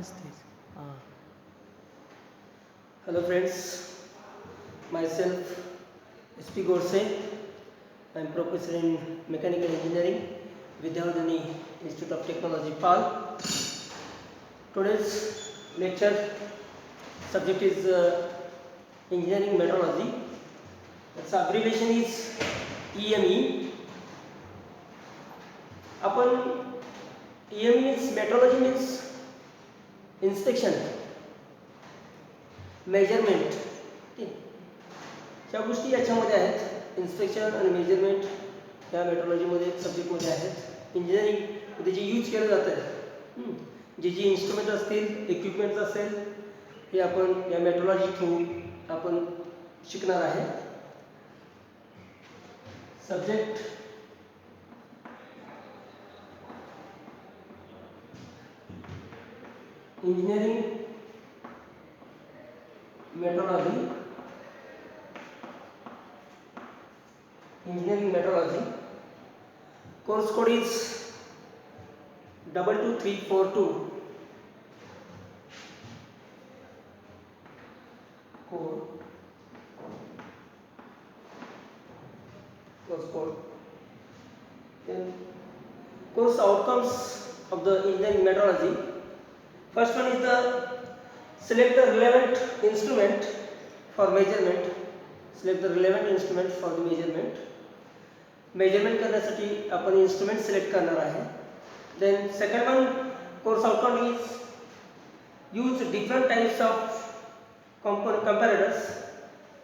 stage. Ah, Hello friends, myself SP Godse. I am professor in mechanical engineering, Vidyardhani Institute of Technology, PAL. Today's lecture subject is engineering metrology. Its abbreviation is EME. Upon EME means metrology means inspection, measurement. ह्या गोष्टी याच्यामध्ये आहेत. Inspection आणि measurement ह्या मेट्रोलॉजीमध्ये सब्जेक्टमध्ये आहेत. इंजिनिअरिंगमध्ये जे यूज केलं जातं आहे, जे जे इन्स्ट्रुमेंट असतील, इक्विपमेंट्स असेल, हे आपण या मेट्रोलॉजी थ्रू आपण शिकणार आहे. Subject engineering metrology. Engineering metrology. Course code is 22342. Course code. Then course outcomes of the engineering metrology. First one is the select the relevant instrument for measurement. Select the relevant instrument for the measurement. Measurement करण्यासाठी आपण instrument select करणार आहे. Then second one, course outcome is use different types of comparators.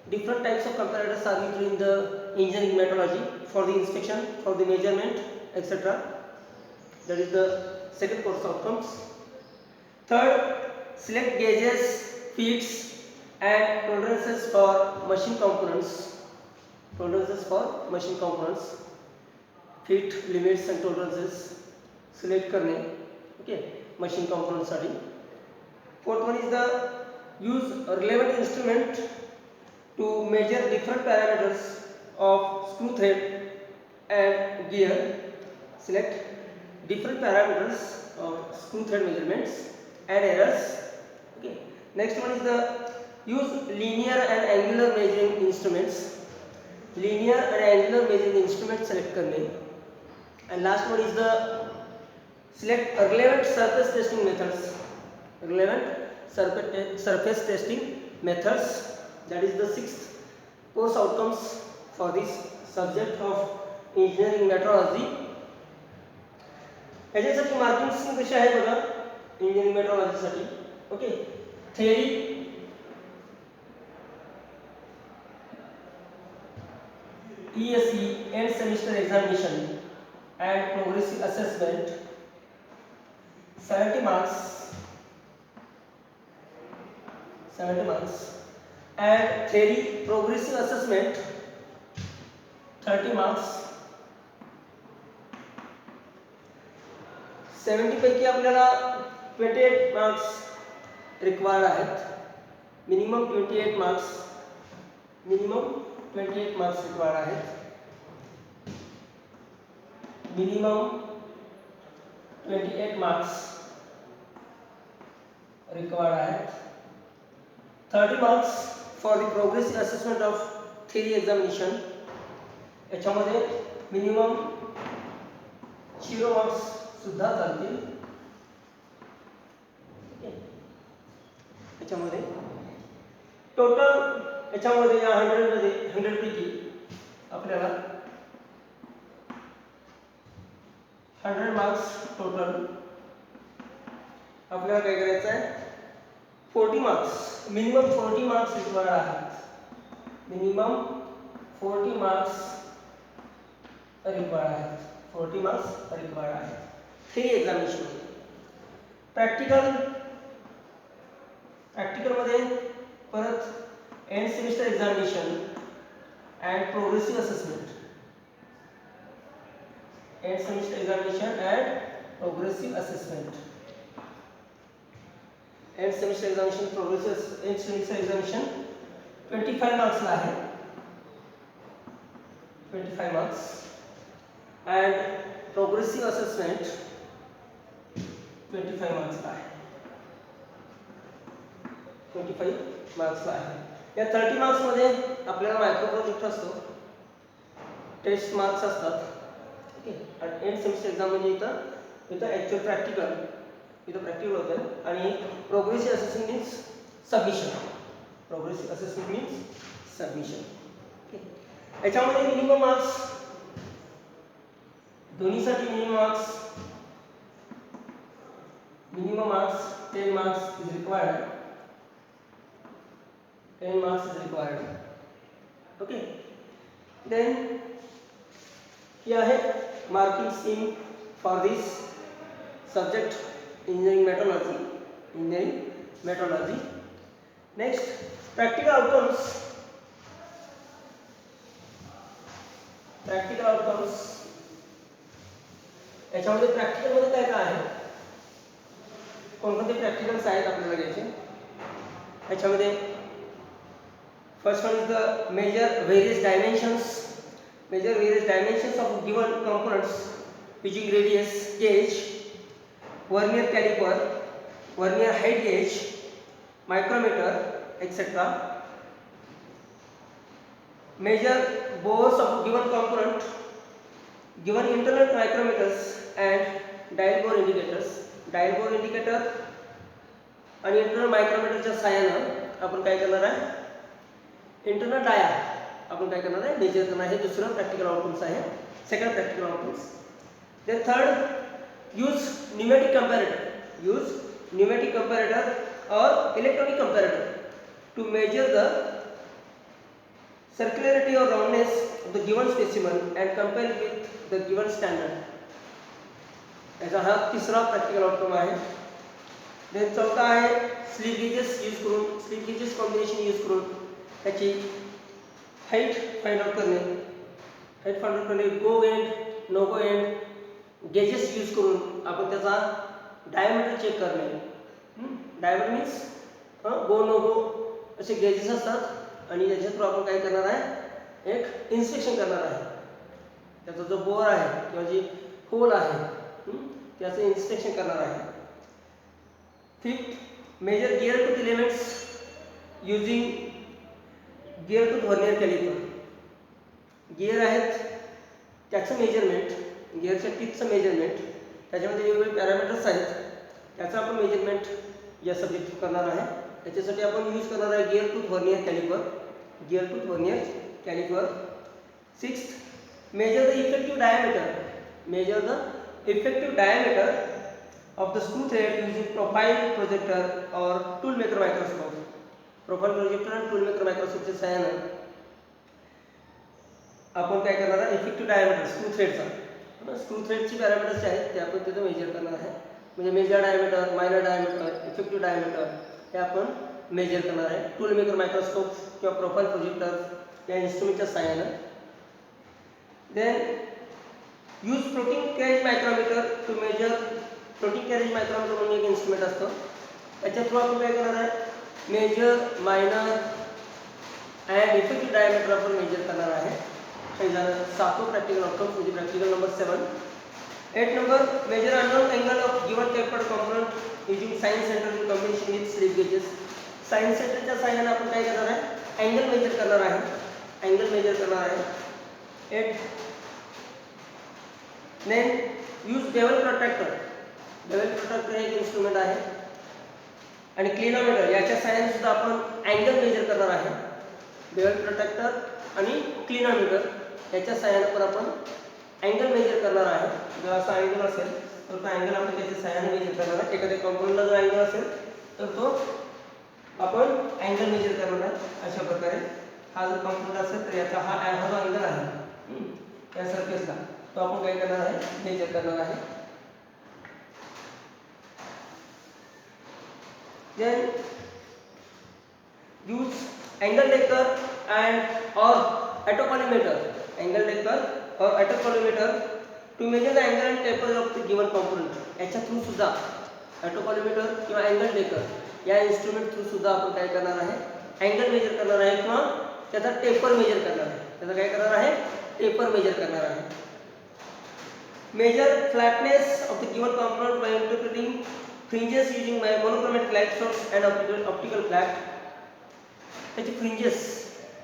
Different types of comparators are used in the engineering metrology for the inspection, for the measurement, etc. That is the second course outcomes. Third, select gauges, feeds and tolerances for machine components. Tolerances for machine components. Feed limits and tolerances select करणे. Okay, machine components साठी. Fourth one is the use a relevant instrument to measure different parameters of screw thread and gear. Select different parameters of screw thread measurements and errors. Okay. Next one is the use linear and angular measuring instruments. Linear and angular measuring instruments select करने. And last one is the select relevant surface testing methods. Relevant surface testing methods. That is the sixth course outcomes for this subject of engineering metrology. याच्यासाठी markings कसे आहे बघा engineering मेट्रोलॉजीसाठी. Okay, theory, ESE end semester examination and progressive assessment 70 marks and theory progressive assessment 30 marks. 70 पैकी आपल्याला 28 marks required आहेत. Minimum 28 marks required आहेत. Minimum 28 marks required आहेत. 30 marks for the progressive assessment of theory examination. याच्यामध्ये minimum 0 marks सुद्धा चालतील. याच्यामध्ये total याच्यामध्ये या 100 पैकी आपल्याला 100 मार्क्स टोटल आपल्याला काय करायचं आहे 40 मार्क्स मिनिमम 40 मार्क्स रिक्वायर्ड आहेत. मिनिमम 40 मार्क्स रिक्वायर्ड आहेत. 40 मार्क्स रिक्वायर्ड आहेत थिअरी एक्झामिनेशन. प्रॅक्टिकलमध्ये परत end semester examination and progressive assessment. End semester examination and progressive assessment. End semester examination progressive end semester examination 25 मार्क्सला आहे. 25 marks and progressive assessment 25 मार्क्सला आहे. 25 मार्क्सला आहे. या 30 मार्क्समध्ये आपल्याला micro project असतो, taste marks असतात. Okay. आणि एंड सेमिस्टर एक्झाम म्हणजे इथं ॲक्च्युअल प्रॅक्टिकल होतं आणि progressive assessment means submission. Progressive assessment means submission. Okay. याच्यामध्ये मिनिमम मार्क्स दोन्हीसाठी minimum marks 10 marks is required. 10 marks is required. Okay. Then here है marking scheme for this subject engineering metrology. Next, practical outcomes. याच्यामध्ये practical मध्ये काय काय आहे, कोणकोणते practicals आहेत आपल्याला घ्यायचे. याच्यामध्ये first one is the measure various dimensions of given components using radius gauge, vernier caliper, vernier height gauge, micrometer, etc. Measure bores of given component, given internal micrometers and dial bore indicator आणि internal मायक्रोमीटरच्या सहाय्याने आपण काय करणार आहे, internal dia आपण काय करणार आहे, मेजर करणार. हे दुसरं प्रॅक्टिकल आउटकम्स आहे, second practical outcomes. Then third, use pneumatic comparator और electronic comparator to measure the circularity or roundness of the given specimen and compare it with the given standard. याचा हा तिसरा प्रॅक्टिकल आउटकम आहे. Then चौथा आहे slip gauges combination use करून त्याची height find out करणे, go and no go and gauges use करून आपण त्याचा डायमीटर चेक करणे. Diameter means go no go असे गेजेस असतात आणि याच्या थ्रू आपण काय करणार आहे, एक इन्स्पेक्शन करणार आहे. त्याचा जो बोर आहे किंवा जी होल आहे त्याचं इन्स्पेक्शन करणार आहे. Fifth, measure gear tooth elements using gear tooth vernier caliper. Gear आहेत त्याचं मेजरमेंट, गिअरच्या टिपचं मेजरमेंट, त्याच्यामध्ये वेगवेगळे पॅरामीटर्स आहेत, त्याचं आपण मेजरमेंट या सब्जेक्ट करणार आहे. त्याच्यासाठी आपण यूज करणार आहे gear tooth vernier calliper. Sixth, measure the effective diameter of the screw thread using profile projector or toolmaker microscope. Profile projector आणि टूलमेकर मायक्रोस्कोपच्या सहाय्याने आपण काय करणार आहे, इफेक्टिव्ह डायमीटर स्क्रू थ्रेडची पॅरामीटर्स जे आहेत ते आपण तिथे मेजर करणार आहे. म्हणजे major diameter, minor diameter, effective diameter हे आपण मेजर करणार आहे टूलमेकर मायक्रोस्कोप किंवा प्रोफाइल प्रोजेक्टर या इन्स्ट्रुमेंटच्या सहाय्याने. Then use floating carriage micrometer to measure. Floating carriage micrometer म्हणून एक इन्स्ट्रुमेंट असतं, त्याच्या थ्रू आपण काय करणार आहे, major, minor and effective diameter आपण मेजर करणार आहे. काही झालं सातवं प्रॅक्टिकल आउटकम म्हणजे practical number 7. 8 number, measure unknown angle of given tapered component using sine centre in combination with slip gauges. Sine सेंटरच्या सहाय्याने आपण काय करणार आहे, अँगल मेजर करणार आहे. 8. देन यूज बेवल प्रोट्रॅक्टर हे एक इन्स्ट्रुमेंट आहे. आणि क्लिनोमीटर याच्या सहाय्याने सुद्धा आपण अँगल मेजर करणार आहे. बेवल प्रोट्रॅक्टर आणि क्लिनोमीटर याच्या सहाय्याने पण आपण अँगल मेजर करणार आहे. जर असा अँगल असेल तर तो अँगल आपण त्याच्या सहाय्याने मेजर करणार आहे. एखाद्या कॉम्पोनंटला जर अँगल असेल तर तो आपण अँगल मेजर करणार आहे. अशा प्रकारे हा जर कॉम्पोनंट असेल तर याचा हा जो अँगल आहे या सरफेसला तो आपण काय करणार आहे, मेजर करणार आहे. Then use angle decker or autocollimator to measure the angle and taper of the given component. याच्या थ्रू सुद्धा ऑटोकॉलिमेटर किंवा अँगल डेकर या इन्स्ट्रुमेंट थ्रू सुद्धा आपण काय करणार आहे, अँगल मेजर करणार आहे किंवा त्याचा टेपर मेजर करणार आहे. Measure flatness of the given component by interpreting fringes using monochromatic light source and optical flat. त्याचे फ्रिंजेस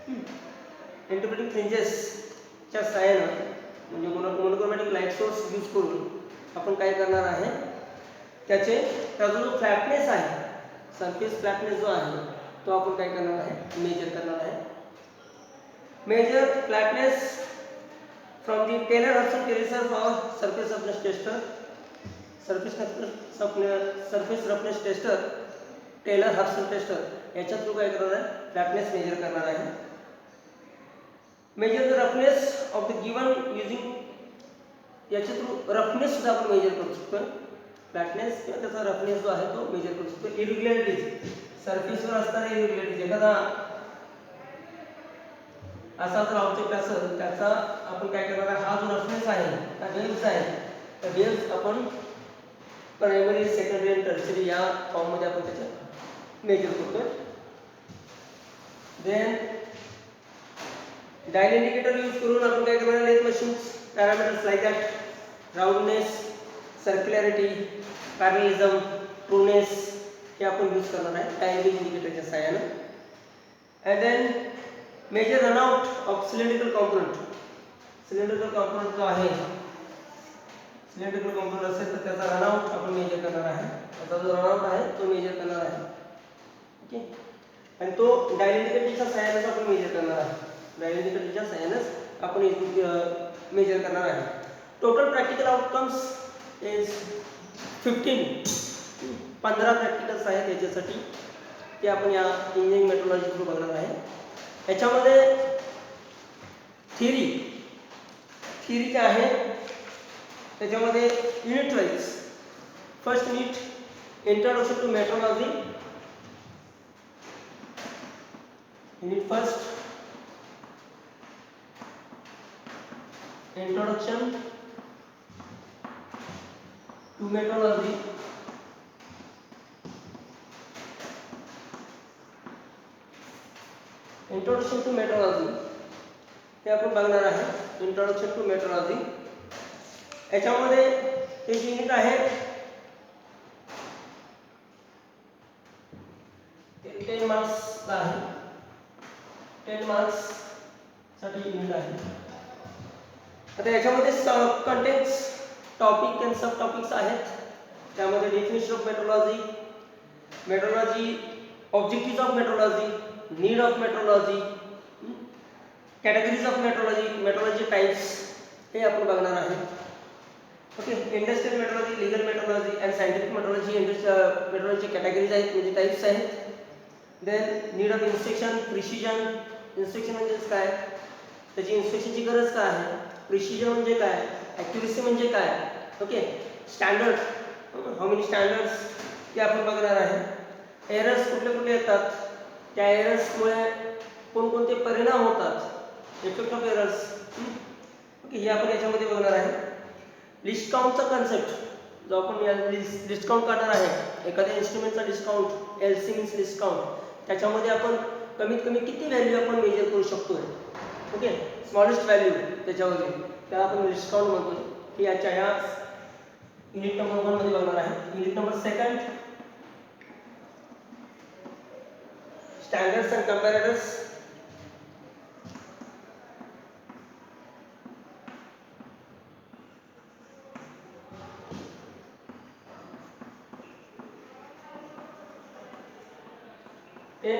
इंटरप्रेटिंग फ्रिंजेसच्या सहाय्यानं म्हणजे मोनोक्रोमॅटिक लाईट सोर्स यूज करून आपण काय करणार आहे, त्याचा जो फ्लॅटनेस आहे, सरफेस फ्लॅटनेस जो आहे तो आपण काय करणार आहे, मेजर करणार आहे. Measure flatness from the Taylor Hobson telescope for surface roughness tester. Surface roughness tester, Taylor Hobson tester याच्या थ्रू काय करणार आहे, फ्लॅटनेस मेजर करणार आहे. Measure the roughness of the given using, याच्या थ्रू रफनेस सुद्धा आपण मेजर करू शकतो. फ्लॅटनेस किंवा त्याचा रफनेस जो आहे तो मेजर करू शकतो. इरेग्युलॅरिटीज, सरफेसवर असणारे इरेग्युलॅरिटीज, एखादा असा जर ऑब्जेक्ट असेल त्याचा आपण काय करणार आहे, हा जो रफनेस आहे, हा वेव्हज आहे, त्या वेव्हज आपण प्रायमरी, सेकंडरी आणि टर्शरी या फॉर्ममध्ये आपण त्याच्या मेजर करतो. देन डायल इंडिकेटर यूज करून आपण काय करणार, lathe machines parameters like that roundness, circularity, parallelism, trueness हे आपण यूज करणार आहे डायल इंडिकेटरच्या सहाय्याने. And then measure runout of cylindrical component. Cylindrical component जो आहे, सिलेंड्रिकल कॉम्पोनंट असेल तर त्याचा रनआउट आपण मेजर करणार आहे. त्याचा जो रनआउट आहे तो मेजर करणार आहे. ओके, आणि तो डायल इंडिकेटरच्या सहाय्यानेच आपण मेजर करणार आहे. डायल इंडिकेटरच्या सहाय्यानेच आपण मेजर करणार आहे. Total practical outcomes is 15 practicals आहेत याच्यासाठी, ते आपण या इंजिनिअरिंग मेट्रोलॉजी थ्रू बघणार आहे. याच्यामध्ये थिअरी जे आहे त्याच्यामध्ये unit wise. First unit introduction to metrology. Unit first introduction to metrology. Introduction to metrology हे आपण बघणार आहे. इंट्रोडक्शन टू मेट्रोलॉजी याच्यामध्ये हे युनिट आहे 10 मार्क्सला आहे. 10 मार्क्स साठी युनिट आहे. आता याच्यामध्ये contents, topic and subtopics आहेत. त्यामध्ये definition of metrology, metrology, objective of metrology, need of metrology, categories of metrology, metrology types हे आपण बघणार आहे. Okay, industrial metrology, legal metrology and scientific metrology. Metrology categories आहेत म्हणजे टाइप्स आहेत. Then need of inspection, precision. Inspection म्हणजे काय, त्याची इन्स्पेक्शनची गरज काय आहे, प्रिसिजन म्हणजे काय, ॲक्युरेसी म्हणजे काय. Okay, standard, how many standards ते आपण बघणार आहे. एरर्स कुठले कुठले येतात, त्या एरर्समुळे कोणकोणते परिणाम होतात, इफेक्ट ऑफ एरर्स. ओके, हे आपण याच्यामध्ये बघणार आहे. लिस्ट काउंटचा कन्सेप्ट जो आपण या लिस्ट काउंट काढणार आहे, एखाद्या इन्स्ट्रुमेंटचा डिस्काउंट, LC मीन्स डिस्काउंट, त्याच्यामध्ये आपण कमीत कमी किती व्हॅल्यू आपण मेजर करू शकतो. ओके, स्मॉलेस्ट व्हॅल्यू त्याच्यामध्ये, त्याला आपण लिस्ट काउंट म्हणतो. की या युनिट नंबर 1 मध्ये बघणार आहे. Unit number 2 standards and comparators.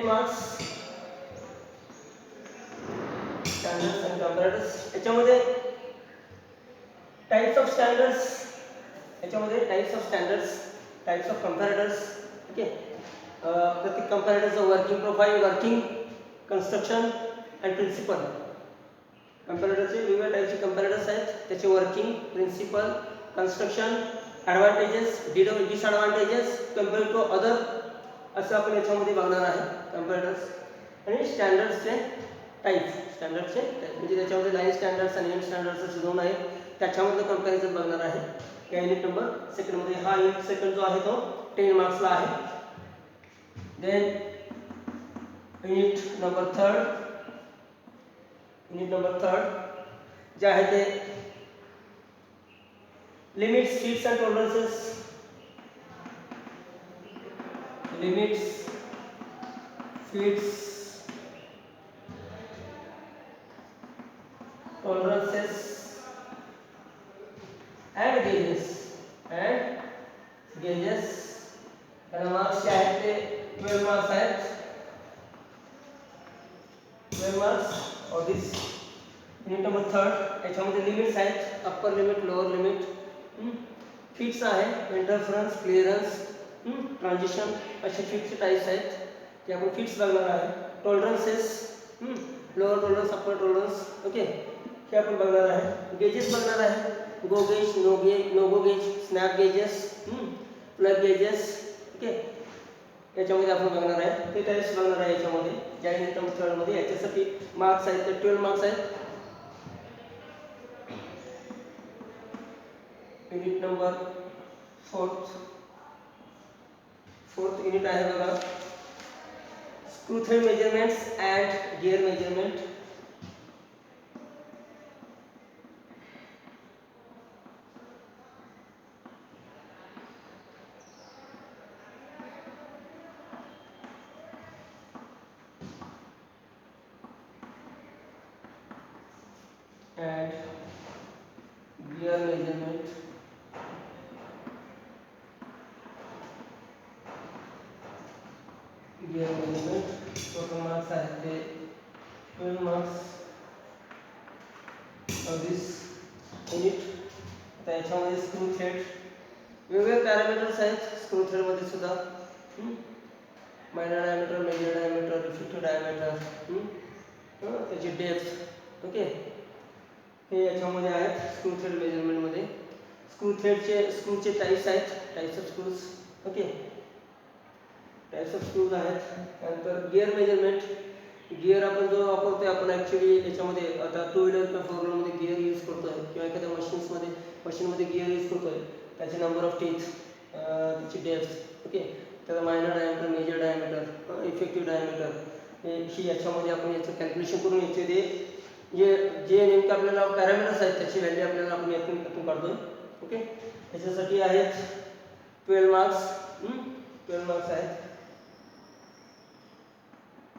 Marks standards and comparators. याच्यामध्ये टाइप्स ऑफ स्टँडर्ड्स, याच्यामध्ये types of standards, types of comparators. Okay, प्रत्येक कंपॅरेटरचं working profile, working, construction and principle. कंपॅरेटरचे वेगवेगळ्या टाइपचे कंपॅरेटर्स आहेत, त्याचे working, principle, construction, advantages, disadvantages compare to other, असं आपण याच्यामध्ये बघणार आहे. कंपॅरेटर्स आणि स्टँडर्ड्सचे टाइप्स. स्टँडर्डचे म्हणजे त्याच्यामध्ये लाईन स्टँडर्ड्स आणि एंड स्टँडर्ड्स असे दोन आहेत, त्याच्यामधलं कंपॅरिझन बघणार आहे या युनिट नंबर 2 मध्ये. हा युनिट 2 जो आहे तो 10 मार्क्सला आहे. देन युनिट नंबर 3 जे आहे ते limits, fits and tolerances. limits, fits, tolerances and gauges त्याला मार्क्स जे आहेत ते 12 मार्क्स आहेत. 12 मार्क्स और दिस युनिट नंबर 3 याच्यामध्ये लिमिट्स आहेत, upper limit, lower limit, fits आहे, इंटरफरन्स, क्लिअरन्स, ट्रान्झिशन, असे फिट्सचे टाइप्स आहेत ते आपण फिट्स बघणार आहे. Tolerances, lower tolerance, upper tolerance, okay, हे आपण बघणार आहे. गेजेस बघणार आहे, go gauge, no go gauge, snap gauges, plug gauges, okay, याच्यामध्ये आपण बघणार आहे. ते टाइप्स बघणार आहे याच्यामध्ये ज्या युनिट नंबर 3 मध्ये. याच्यासाठी मार्क्स आहेत ते 12 मार्क्स आहेत. युनिट नंबर 4th युनिट आहे बघा, screw thread measurements and gear measurement. and gear measurement. Gear measurement total marks आहेत ते 12 marks of this unit. आता याच्यामध्ये स्क्रू थ्रेड वेगवेगळे पॅरामीटर्स आहेत स्क्रू थ्रेड मध्ये सुद्धा, minor diameter, major diameter, effective diameter, त्याची डेप्थ, ओके, हे याच्यामध्ये आहेत स्क्रू थ्रेड मेजरमेंट मध्ये. स्क्रूचे टाइप्स आहेत, types of screws, okay, types of screws आहेत. त्यानंतर गिअर मेजरमेंट, गिअर आपण जो वापरतोय आपण ॲक्च्युली याच्यामध्ये आता 2 व्हीलर किंवा 4 व्हीलरमध्ये गिअर यूज करतोय किंवा एखाद्या मशीनमध्ये गिअर यूज करतोय, त्याचे नंबर ऑफ टीथ, त्याची डेप्थ, ओके, त्याचा minor diameter, major diameter, effective diameter, ही याच्यामध्ये आपण याचं कॅल्क्युलेशन करून याचे जे नेमके आपल्याला पॅरामीटर्स आहेत त्याची व्हॅल्यू आपल्याला आपण यातून काढतोय, ओके. त्याच्यासाठी आहेत 12 मार्क्स, 12 मार्क्स आहेत.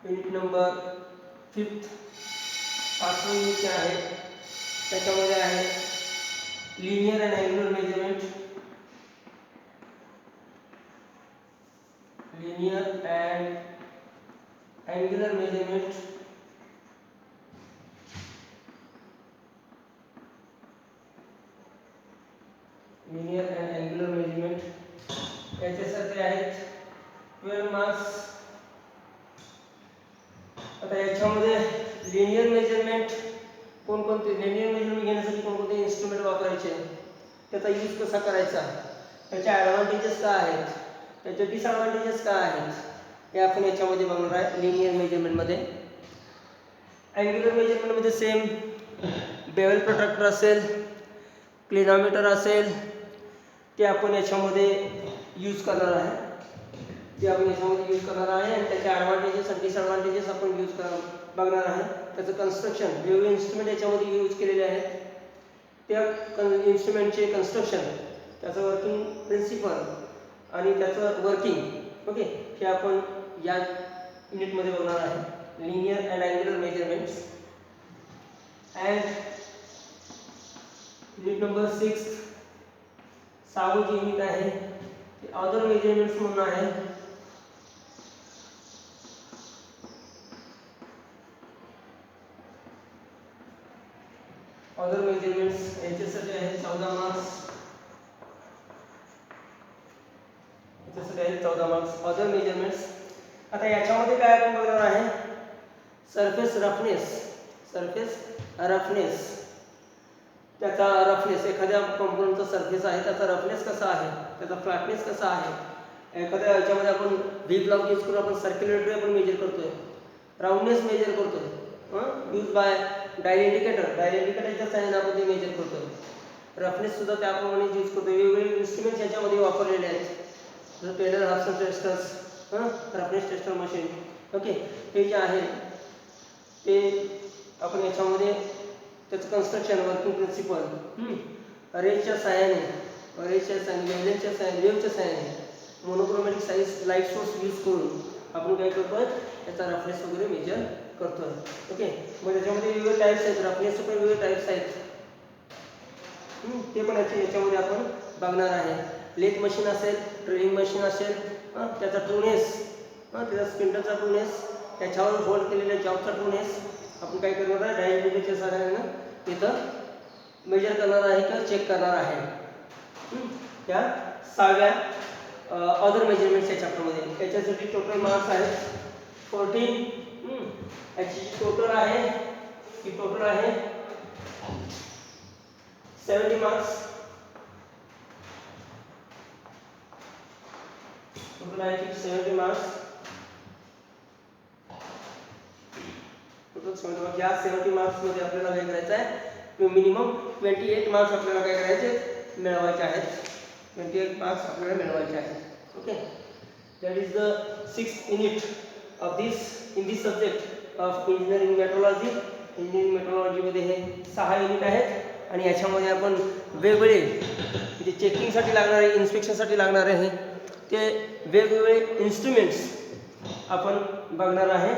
Unit number 5th 5th unit जे आहे त्याच्यामध्ये आहे linear and angular measurement. Linear and angular measurement. Linear and angular measurement याच्यासाठी आहेत 12 मार्क्स. आता याच्यामध्ये लिनियर मेजरमेंट लिनियर मेजरमेंट घेण्यासाठी कोणकोणते इन्स्ट्रुमेंट वापरायचे, त्याचा यूज कसा करायचा, त्याचे ॲडव्हान्टेजेस काय आहेत, त्याचे डिसॲडव्हान्टेजेस काय आहेत, हे आपण याच्यामध्ये बघणार आहे linear मेजरमेंटमध्ये. Angular मेजरमेंटमध्ये same bevel protractor असेल, क्लिनोमीटर असेल, ते आपण याच्यामध्ये यूज करणार आहे. आणि त्याचे ॲडव्हान्टेजेस आणि डिसॲडव्हान्टेजेस आपण बघणार आहे. त्याचं कन्स्ट्रक्शन, वेगवेगळे इन्स्ट्रुमेंट याच्यामध्ये यूज केलेले आहेत, त्या इन्स्ट्रुमेंटचे कन्स्ट्रक्शन, त्याचं वर्किंग प्रिन्सिपल आणि त्याचं वर्किंग, ओके, हे आपण या युनिटमध्ये बघणार आहे. Linear and angular measurements. And unit number 6 6वे जे युनिट आहे ते अदर मेजरमेंट्स म्हणून आहे. अदर मेजरमेंट्स याच्यासाठी आहे 14 मार्क्स. Other measurements. आता याच्यामध्ये काय आपण बघणार आहे, सरफेस रफनेस, त्याचा रफनेस, एखाद्या कंपोनंटचा सरफेस आहे त्याचा रफनेस कसा आहे, त्याचा फ्लॅटनेस कसा आहे. एखाद्या याच्यामध्ये आपण व्ही ब्लॉक यूज करून आपण सर्क्युलेटरी आपण मेजर करतोय, राऊंडनेस मेजर करतोय, यूज बाय डायल इंडिकेटरच्या साहाय्याने आपण ते मेजर करतोय. रफनेस सुद्धा त्याप्रमाणे यूज करतोय. वेगवेगळे इन्स्ट्रुमेंट्स याच्यामध्ये वापरलेले आहेत, जसं Taylor Hobson testers, roughness tester machine, okay, हे जे आहे ते आपण याच्यामध्ये त्याचं कन्स्ट्रक्शन, वर्किंग प्रिन्सिपल, रेजच्या साहाय्याने, वेव्हच्या साहाय्याने monochromatic size light source use करून आपण काय करतोय, त्याचा रफनेस वगैरे मेजर करतोय. ओके, मग त्याच्यामध्ये वेगवेगळे टाईप्स आहेत, रफनेसचे पण वेगवेगळे टाईप्स आहेत. ते पण याच्यामध्ये आपण बघणार आहे. लेथ मशीन असेल, ड्रिलिंग मशीन असेल, त्याचा ट्रूनेस, त्याचा स्पिंडलचा ट्रूनेस, त्याच्यावर होल्ड केलेल्या जॉबचा ट्रूनेस आपण काय करणार आहे, डायमेट्रिकच्या सहाय्याने इथं मेजर करणार आहे किंवा चेक करणार आहे. त्या 6व्या अदर मेजरमेंट्सच्या चॅप्टरमध्ये. याच्यासाठी टोटल मार्क्स आहेत 14. याची टोटल आहे की टोटल आहे 70 मार्क्स. टोटल आहे की 70 मार्क्स. Total 70 marks. या 70 मार्क्स मध्ये आपल्याला काय करायचं आहे, मिनिमम 28 मार्क्स आपल्याला काय करायचे, मिळवायचे आहेत. 28 मार्क्स आपल्याला मिळवायचे आहेत. Okay, that is the 6th unit of in this subject of engineering metrology. Engineering मेट्रोलॉजीमध्ये हे 6 युनिट आहेत आणि याच्यामध्ये आपण वेगवेगळे म्हणजे चेकिंगसाठी लागणारे, इन्स्पेक्शनसाठी लागणारे हे ते वेगवेगळे इन्स्ट्रुमेंट्स आपण बघणार आहे.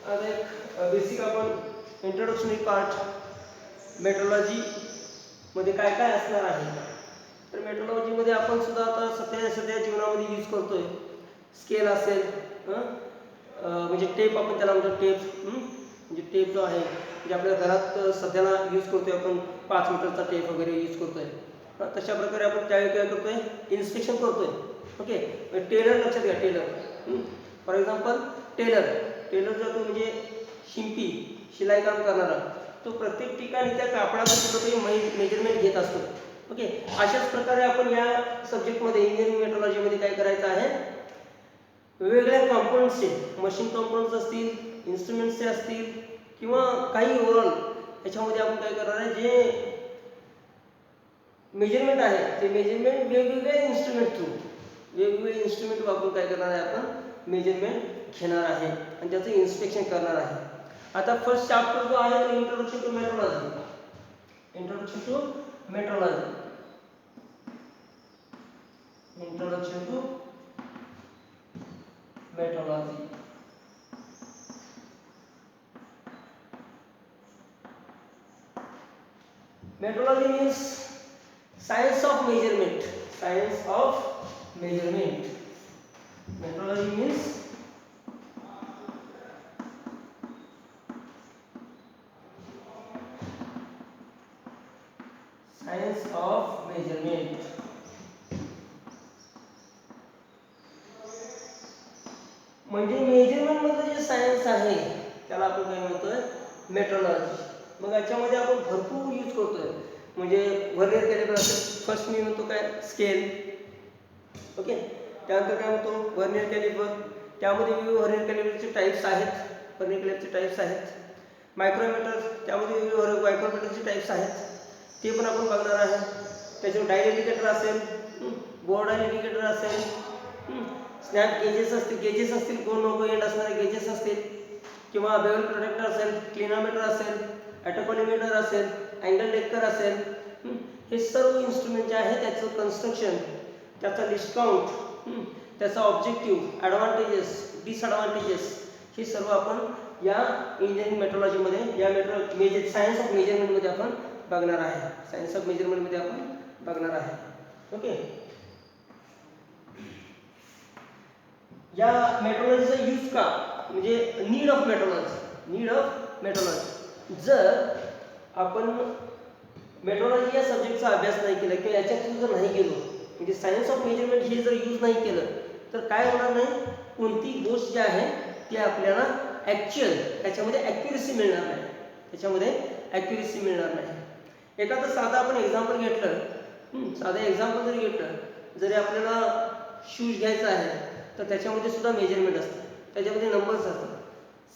आता एक बेसिक आपण इंट्रोडक्शनरी पार्ट मेट्रोलॉजी मध्ये काय काय असणार आहे. तर मेट्रोलॉजीमध्ये आपण सुद्धा आता सध्या जीवनामध्ये यूज करतोय. स्केल असेल, म्हणजे टेप आपण त्याला म्हणतो, टेप म्हणजे टेप जो आहे म्हणजे आपल्या घरात सध्याला यूज करतोय आपण, 5 मीटरचा टेप वगैरे यूज करतोय. तशा प्रकारे आपण त्यावेळी काय करतोय, इन्स्पेक्शन करतोय. ओके, टेलर लक्षात घ्या, टेलर फॉर एक्झाम्पल टेलर जो म्हणजे शिंपी, शिलाई काम करणारा, तो प्रत्येक ठिकाणी त्या कापडाचं कुठंतरी मेजरमेंट घेत असतो. ओके, अशाच प्रकारे आपण या सब्जेक्टमध्ये इंजिनिअरिंग मेट्रोलॉजीमध्ये काय करायचं आहे, वेगवेगळ्या कॉम्पोनंट्सचे, मशीन कॉम्पोनंट्स असतील, इन्स्ट्रुमेंट्सचे असतील किंवा काही ओव्हरऑल याच्यामध्ये आपण काय करणार आहे, जे मेजरमेंट आहे ते मेजरमेंट वेगवेगळे इन्स्ट्रुमेंट वापरून काय करणार आहे, आपण मेजरमेंट घेणार आहे आणि त्याचं इन्स्पेक्शन करणार आहे. आता फर्स्ट चॅप्टर जो आहे तो introduction to metrology. Introduction to metrology. Metrology means science of measurement. Metrology means science of measurement. म्हणजे मेजरमेंट मध्ये जे सायन्स आहे त्याला आपण काय म्हणतोय, मेट्रोलॉजी. मग याच्यामध्ये आपण भरपूर यूज करतोय. म्हणजे व्हर्नियर कॅलिपर असेल, फर्स्ट मी म्हणतो काय, स्केल. ओके, त्यानंतर काय म्हणतो, व्हर्नियर कॅलिपर. त्यामध्ये वेगवेगळे व्हर्नियर कॅलिपरचे टाईप्स आहेत. मायक्रोमीटर, त्यामध्ये वेगवेगळे मायक्रोमीटरचे टाईप्स आहेत, ते पण आपण बघणार आहे. त्याच्यावर डायल इंडिकेटर असेल, बोर्ड डायल इंडिकेटर असेल, स्नॅप गेजेस असतील, कोण नको एंड असणारे गेजेस असतील, किंवा बेवल प्रोटेक्टर असेल, क्लिनोमीटर असेल, ॲटोकॉलिमीटर असेल, अँगल डेकर असेल. हे सर्व इन्स्ट्रुमेंट जे आहे त्याचं कन्स्ट्रक्शन, त्याचा लिस्ट काउंट, त्याचा ऑब्जेक्टिव्ह, ॲडव्हान्टेजेस, डिसॲडव्हान्टेजेस, हे सर्व आपण या इंजिनिअरिंग मेट्रोलॉजीमध्ये, या सायन्स ऑफ मेजरमेंटमध्ये आपण बघणार आहे. ओके, या मेट्रोलॉजीचा यूज का, म्हणजे नीड ऑफ मेट्रोलॉजी. जर आपण मेट्रोलॉजी या सब्जेक्टचा अभ्यास नाही केला किंवा याच्यातून जर नाही गेलो, म्हणजे सायन्स ऑफ मेजरमेंट हे जर यूज नाही केलं तर काय होणार नाही, कोणती गोष्ट जी आहे ती आपल्याला ॲक्च्युअल त्याच्यामध्ये ॲक्युरेसी मिळणार नाही. एखादं साधं आपण एक्झाम्पल घेतलं, जरी घेतलं, जरी आपल्याला शूज घ्यायचा आहे तर त्याच्यामध्ये सुद्धा मेजरमेंट असतं, त्याच्यामध्ये नंबर्स असतात,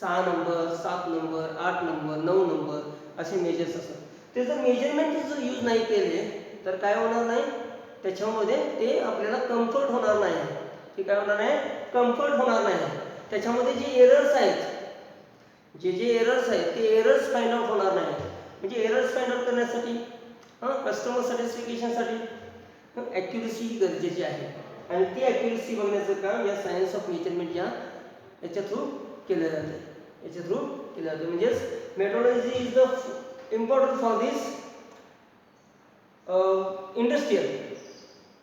6 नंबर, 7 नंबर, 8 नंबर, 9 नंबर असे मेजर्स असतात. ते जर मेजरमेंट जर यूज नाही केले तर काय होणार नाही, त्याच्यामध्ये ते आपल्याला कम्फर्ट होणार नाही. ते काय होणार नाही, कम्फर्ट होणार नाही. त्याच्यामध्ये जे एरर्स आहेत, जे एरर्स आहेत ते एरर्स फाइंड आउट होणार नाही. म्हणजे एरर्स फाइंड आउट करण्यासाठी कस्टमर सॅटिस्फिकेशनसाठी ॲक्युरसी गरजेची आहे. आणि ती ॲक्युरसी बघण्याचं काम या सायन्स ऑफ मेजरमेंट याच्या थ्रू केलं जातं. याच्या थ्रू केलं जातं. म्हणजेच metrology is the important for this industrial,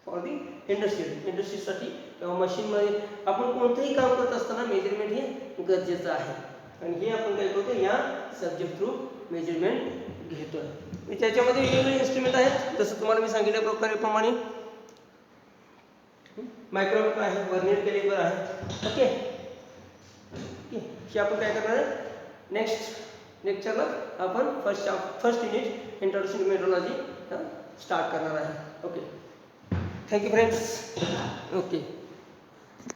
for the इंडस्ट्रीसाठी किंवा मशीनमध्ये आपण कोणतंही काम करत असताना मेजरमेंट हे गरजेचं आहे. आणि हे आपण काय करतो, या सब्जेक्ट थ्रू मेजरमेंट घेतोय. त्याच्यामध्ये वेगवेगळे इन्स्ट्रुमेंट आहेत, जसं तुम्हाला मी सांगितल्या प्रमाणे मायक्रोमीटर आहे, व्हर्नियर कॅलिपर आहे. ओके, हे आपण काय करणार आहे, नेक्स्ट लेक्चरला आपण first unit introduction to metrology start करणार आहे. Okay, thank you friends. ओके.